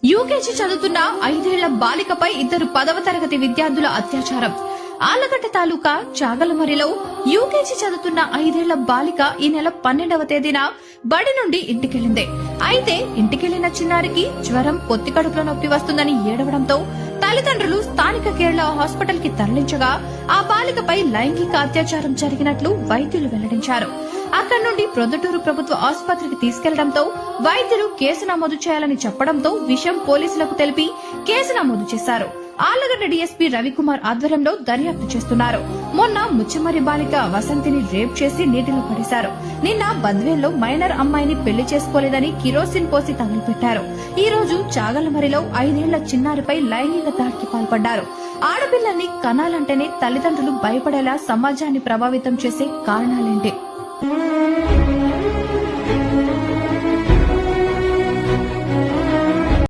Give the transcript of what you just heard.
UKG చదువుతున్న 5 ఏళ్ల బాలికపై 2 10వ తరగతి విద్యార్థుల అత్యాచారం. ఆళ్లగడ్డ తాలూకా చాగలమరిలో యూకేజీ చదువుతున్న 5 ఏళ్ల బాలిక ఈ నెల 12వ తేదీన బడి నుండి ఇంటికెళ్లింది. అయితే ఇంటికెళ్లిన చిన్నారికి జ్వరం, పొత్తి కడుపులో నొప్పి వస్తుందని ఏడవడంతో తల్లిదండ్రులు స్థానిక కేరళ హాస్పిటల్ కి తరలించగా ఆ బాలికపై లైంగిక అత్యాచారం జరిగినట్లు వైద్యులు వెల్లడించారు. అక్కడి నుండి ప్రొద్దుటూరు ప్రభుత్వ ఆసుపత్రికి తీసుకెళ్లడంతో వైద్యులు కేసు నమోదు చేయాలని చెప్పడంతో విషయం పోలీసులకు తెలిపి కేసు నమోదు చేశారు. ఆళ్లగడ్డ డీఎస్పీ రవికుమార్ ఆధ్వర్యంలో దర్యాప్తు చేస్తున్నారు. మొన్న ముచ్చమరి బాలిక వసంతిని రేప్ చేసి నీటిలో పడేశారు. నిన్న బద్వేల్లో మైనర్ అమ్మాయిని పెళ్లి చేసుకోలేదని కిరోసిన్ పోసి తగిలిపెట్టారు. ఈ రోజు చాగలమరిలో 5 ఏళ్ల చిన్నారిపై లైంగిక దాడికి పాల్పడ్డారు. ఆడపిల్లల్ని కనాలంటేనే తల్లిదండ్రులు భయపడేలా సమాజాన్ని ప్రభావితం చేసే కారణాలేంటి?